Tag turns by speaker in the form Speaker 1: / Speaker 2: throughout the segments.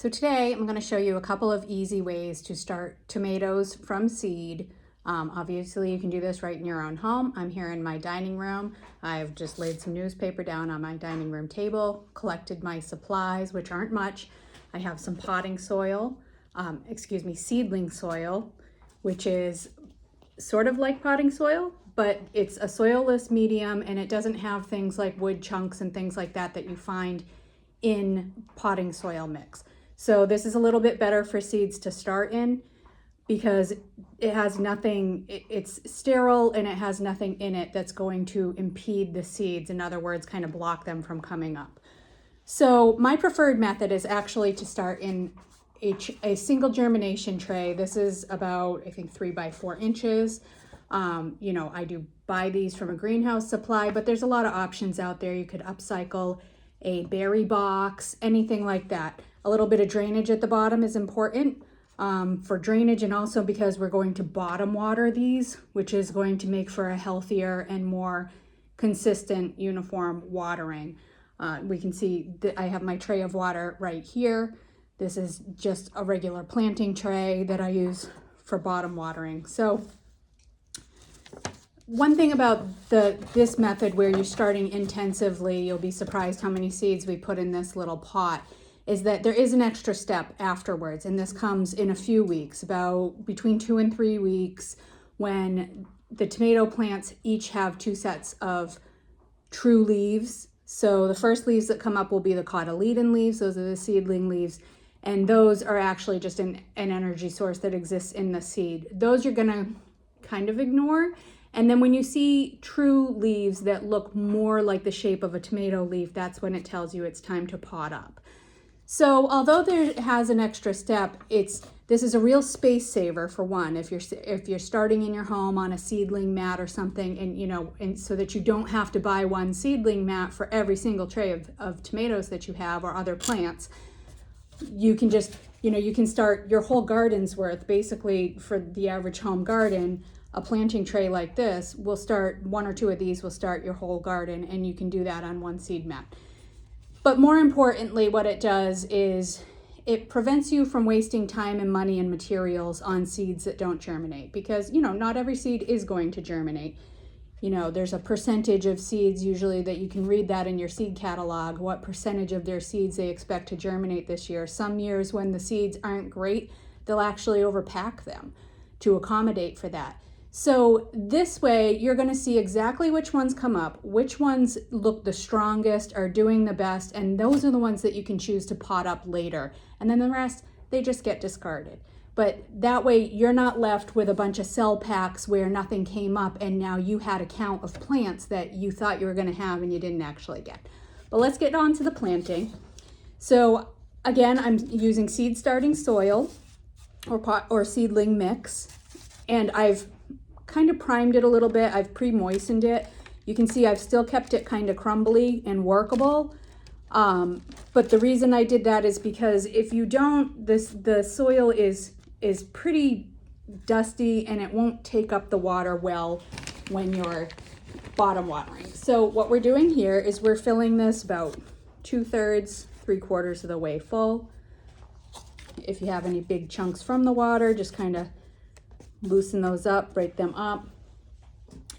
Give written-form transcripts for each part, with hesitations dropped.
Speaker 1: So today I'm going to show you a couple of easy ways to start tomatoes from seed. Obviously you can do this right in your own home. I'm here in my dining room. I've just laid some newspaper down on my dining room table, collected my supplies, which aren't much. I have some potting soil, seedling soil, which is sort of like potting soil, but it's a soilless medium and it doesn't have things like wood chunks and things like that that you find in potting soil mix. So this is a little bit better for seeds to start in because it has nothing, it's sterile and it has nothing in it that's going to impede the seeds. In other words, kind of block them from coming up. So my preferred method is actually to start in a single germination tray. This is about, I think, 3 by 4 inches. I do buy these from a greenhouse supply, but there's a lot of options out there. You could upcycle a berry box, anything like that. A little bit of drainage at the bottom is important for drainage, and also because we're going to bottom water these, which is going to make for a healthier and more consistent, uniform watering. We can see that I have my tray of water right here. This is just a regular planting tray that I use for bottom watering. So one thing about this method where you're starting intensively, you'll be surprised how many seeds we put in this little pot, is that there is an extra step afterwards. And this comes in a few weeks, about between 2 and 3 weeks, when the tomato plants each have 2 sets of true leaves. So the first leaves that come up will be the cotyledon leaves. Those are the seedling leaves. And those are actually just an energy source that exists in the seed. Those you're gonna kind of ignore. And then when you see true leaves that look more like the shape of a tomato leaf, that's when it tells you it's time to pot up. So although there has an extra step, this is a real space saver for one. If you're starting in your home on a seedling mat or something, and so that you don't have to buy one seedling mat for every single tray of tomatoes that you have or other plants, you can just, you can start your whole garden's worth. Basically, for the average home garden, a planting tray like this will start, 1 or 2 of these will start your whole garden, and you can do that on one seed mat. But more importantly, what it does is it prevents you from wasting time and money and materials on seeds that don't germinate, because, not every seed is going to germinate. There's a percentage of seeds usually that you can read that in your seed catalog, what percentage of their seeds they expect to germinate this year. Some years when the seeds aren't great, they'll actually overpack them to accommodate for that. So this way, you're going to see exactly which ones come up, which ones look the strongest, are doing the best, and those are the ones that you can choose to pot up later. And then the rest, they just get discarded. But that way, you're not left with a bunch of cell packs where nothing came up and now you had a count of plants that you thought you were going to have and you didn't actually get. But let's get on to the planting. So again, I'm using seed starting soil or seedling mix, and I've kind of primed it a little bit. I've pre-moistened it. You can see I've still kept it kind of crumbly and workable. But the reason I did that is because if you don't, the soil is pretty dusty and it won't take up the water well when you're bottom watering. So what we're doing here is we're filling this about 2/3, 3/4 of the way full. If you have any big chunks from the water, just kind of loosen those up, break them up.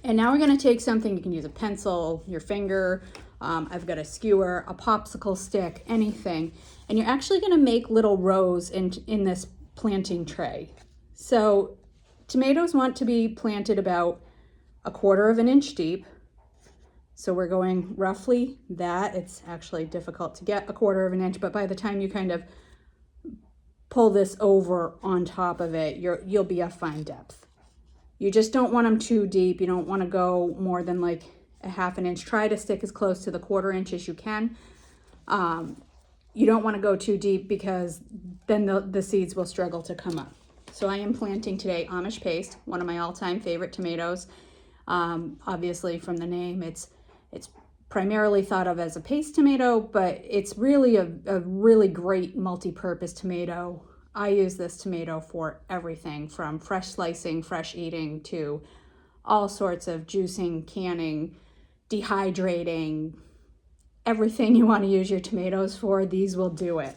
Speaker 1: And now we're going to take something, you can use a pencil, your finger, I've got a skewer, a popsicle stick, anything. And you're actually going to make little rows in this planting tray. So tomatoes want to be planted about 1/4 of an inch deep. So we're going roughly that. It's actually difficult to get 1/4 of an inch, but by the time you kind of pull this over on top of it, you'll be a fine depth. You just don't want them too deep. You don't want to go more than like a 1/2 inch. Try to stick as close to the 1/4 inch as you can. You don't want to go too deep because then the seeds will struggle to come up. So I am planting today Amish paste, one of my all-time favorite tomatoes. Obviously from the name, it's primarily thought of as a paste tomato, but it's really a really great multi-purpose tomato. I use this tomato for everything from fresh slicing, fresh eating, to all sorts of juicing, canning, dehydrating, everything you want to use your tomatoes for, these will do it.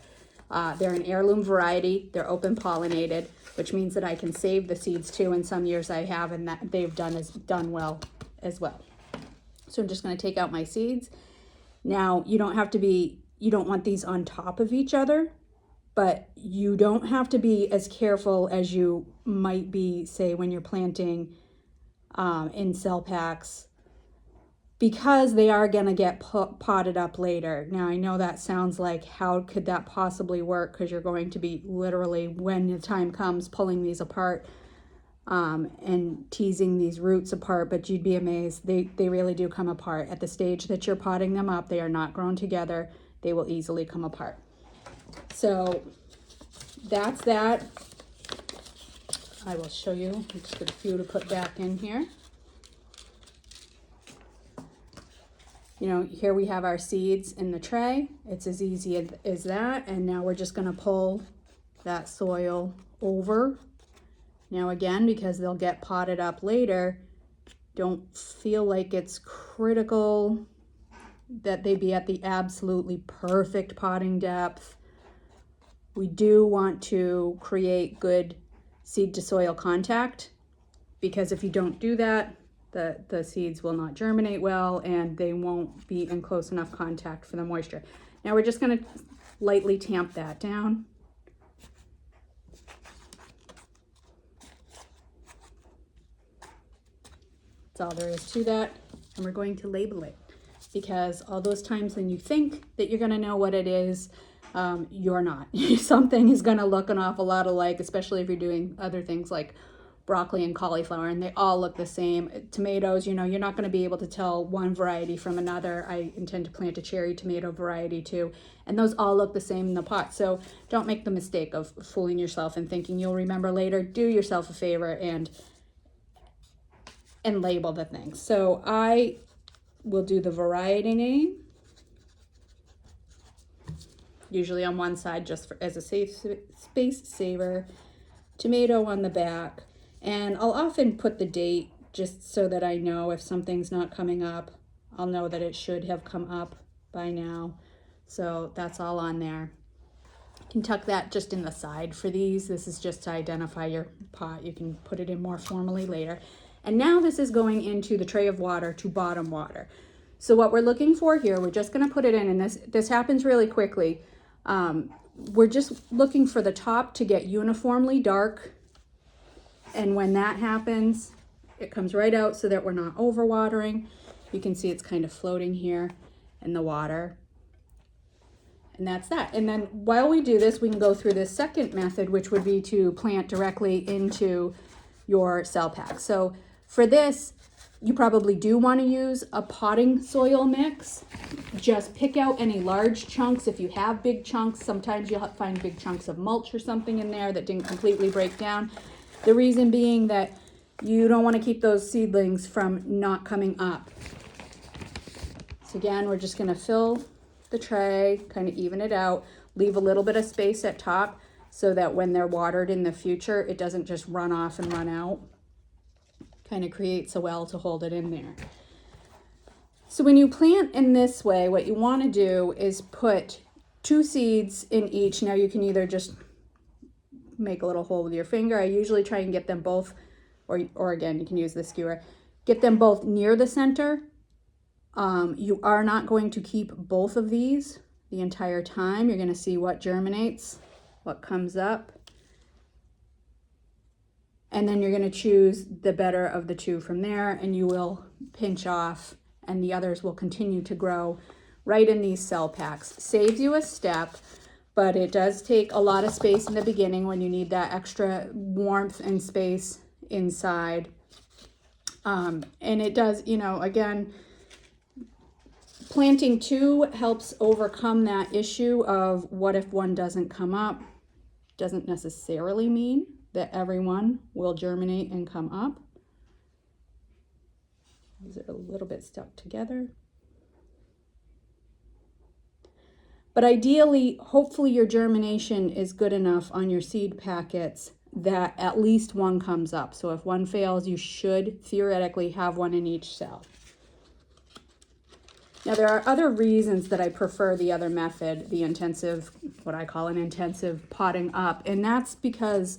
Speaker 1: They're an heirloom variety. They're open pollinated, which means that I can save the seeds too. In some years I have, and that they've done well as well. So I'm just going to take out my seeds. Now you don't want these on top of each other, but you don't have to be as careful as you might be, say, when you're planting in cell packs, because they are going to get potted up later. Now, I know that sounds like, how could that possibly work? Because you're going to be literally, when the time comes, pulling these apart and teasing these roots apart, but you'd be amazed. They really do come apart. At the stage that you're potting them up, they are not grown together. They will easily come apart. So that's that. I will show you. I just got a few to put back in here. You know, here we have our seeds in the tray. It's as easy as that. And now we're just going to pull that soil over. Now again, because they'll get potted up later, don't feel like it's critical that they be at the absolutely perfect potting depth. We do want to create good seed to soil contact, because if you don't do that, the seeds will not germinate well and they won't be in close enough contact for the moisture. Now we're just going to lightly tamp that down. That's all there is to that. And we're going to label it, because all those times when you think that you're going to know what it is, you're not. Something is going to look an awful lot alike, especially if you're doing other things like broccoli and cauliflower, and they all look the same. Tomatoes, you know, you're not going to be able to tell one variety from another. I intend to plant a cherry tomato variety too, and those all look the same in the pot. So don't make the mistake of fooling yourself and thinking you'll remember later. Do yourself a favor and label the things. So I will do the variety name, usually on one side, just as a space saver. Tomato on the back. And I'll often put the date just so that I know if something's not coming up, I'll know that it should have come up by now. So that's all on there. You can tuck that just in the side for these. This is just to identify your pot. You can put it in more formally later. And now this is going into the tray of water to bottom water. So what we're looking for here, we're just going to put it in, and this happens really quickly. We're just looking for the top to get uniformly dark. And when that happens, it comes right out so that we're not overwatering. You can see it's kind of floating here in the water. And that's that. And then while we do this, we can go through this second method, which would be to plant directly into your cell pack. So for this, you probably do want to use a potting soil mix. Just pick out any large chunks. If you have big chunks, sometimes you'll find big chunks of mulch or something in there that didn't completely break down. The reason being that you don't want to keep those seedlings from not coming up. So again, we're just going to fill the tray, kind of even it out, leave a little bit of space at top so that when they're watered in the future, it doesn't just run off and run out. Kind of creates a well to hold it in there. So when you plant in this way, what you want to do is put 2 seeds in each. Now you can either just make a little hole with your finger. I usually try and get them both, or again, you can use the skewer, get them both near the center. You are not going to keep both of these the entire time. You're going to see what germinates, what comes up. And then you're going to choose the better of the 2 from there, and you will pinch off, and the others will continue to grow right in these cell packs. Saves you a step, but it does take a lot of space in the beginning when you need that extra warmth and space inside. And it does, you know, again, planting 2 helps overcome that issue of what if one doesn't come up. Doesn't necessarily mean that everyone will germinate and come up. These are a little bit stuck together. But ideally, hopefully your germination is good enough on your seed packets that at least one comes up. So if one fails, you should theoretically have one in each cell. Now there are other reasons that I prefer the other method, the intensive what I call an intensive potting up. And that's because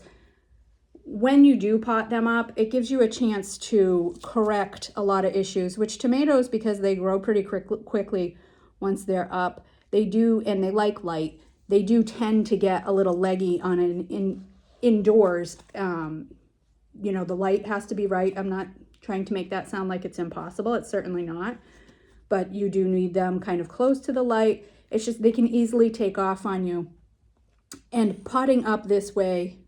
Speaker 1: when you do pot them up, it gives you a chance to correct a lot of issues, which tomatoes, because they grow pretty quickly once they're up, they do, and they like light, they do tend to get a little leggy on indoors. You know, the light has to be right. I'm not trying to make that sound like it's impossible. It's certainly not. But you do need them kind of close to the light. It's just they can easily take off on you. And potting up this way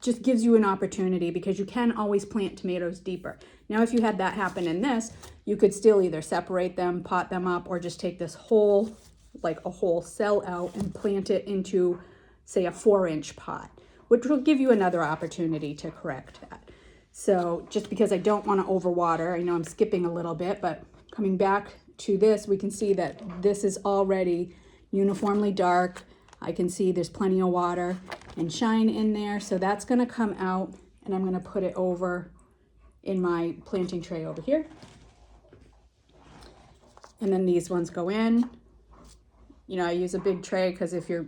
Speaker 1: just gives you an opportunity, because you can always plant tomatoes deeper. Now, if you had that happen in this, you could still either separate them, pot them up, or just take this whole, like a whole cell out and plant it into, say, a 4-inch pot, which will give you another opportunity to correct that. So just because I don't want to overwater, I know I'm skipping a little bit, but coming back to this, we can see that this is already uniformly dark. I can see there's plenty of water and shine in there. So that's going to come out, and I'm going to put it over in my planting tray over here. And then these ones go in. You know, I use a big tray because if you're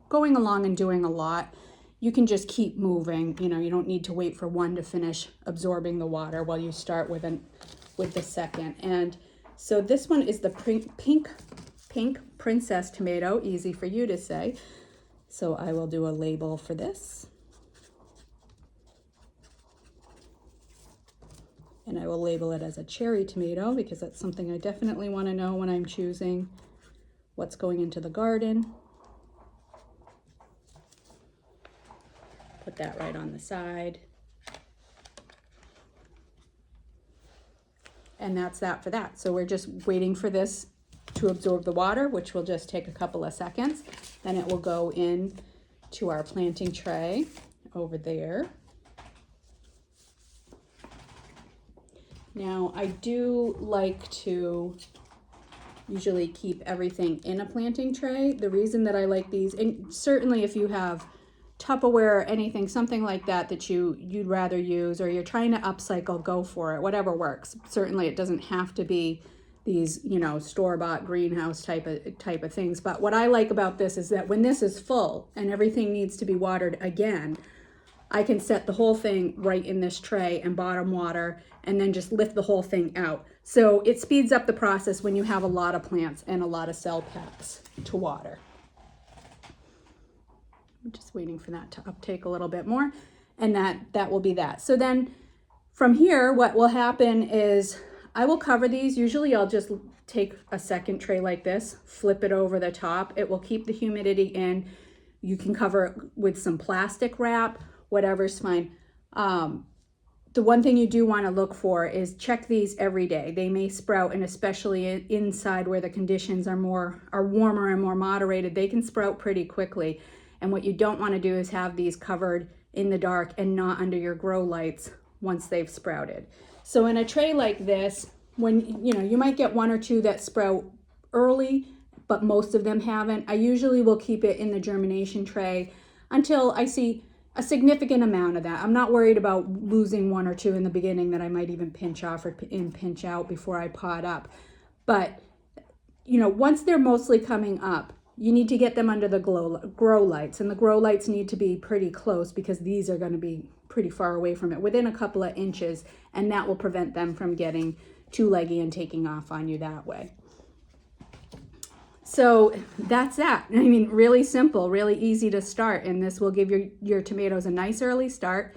Speaker 1: going along and doing a lot, you can just keep moving. You know, you don't need to wait for one to finish absorbing the water while you start with the second. And so this one is the pink princess tomato, easy for you to say. So I will do a label for this. And I will label it as a cherry tomato, because that's something I definitely want to know when I'm choosing what's going into the garden. Put that right on the side. And that's that for that. So we're just waiting for this to absorb the water, which will just take a couple of seconds. Then it will go in to our planting tray over there. Now, I do like to usually keep everything in a planting tray. The reason that I like these, and certainly if you have Tupperware or anything, something like that that you'd rather use, or you're trying to upcycle, go for it, whatever works. Certainly it doesn't have to be these, you know, store-bought greenhouse type of things. But what I like about this is that when this is full and everything needs to be watered again, I can set the whole thing right in this tray and bottom water, and then just lift the whole thing out. So it speeds up the process when you have a lot of plants and a lot of cell packs to water. I'm just waiting for that to uptake a little bit more, and that will be that. So then from here, what will happen is I will cover these. Usually I'll just take a second tray like this, flip it over the top. It will keep the humidity in. You can cover it with some plastic wrap, whatever's fine. The one thing you do want to look for is check these every day. They may sprout, and especially inside where the conditions are warmer and more moderated, they can sprout pretty quickly. And what you don't want to do is have these covered in the dark and not under your grow lights once they've sprouted. So in a tray like this, when you might get one or two that sprout early, but most of them haven't, I usually will keep it in the germination tray until I see a significant amount of that. I'm not worried about losing one or two in the beginning that I might even pinch off or pinch out before I pot up. But, you know, once they're mostly coming up, you need to get them under the grow lights, and the grow lights need to be pretty close, because these are going to be pretty far away from it, within a couple of inches, and that will prevent them from getting too leggy and taking off on you that way. So that's that. I mean, really simple, really easy to start, and this will give your tomatoes a nice early start,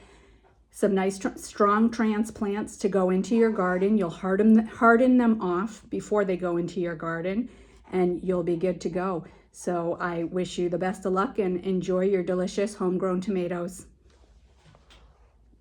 Speaker 1: some nice strong transplants to go into your garden. You'll harden them off before they go into your garden, and you'll be good to go. So I wish you the best of luck and enjoy your delicious homegrown tomatoes.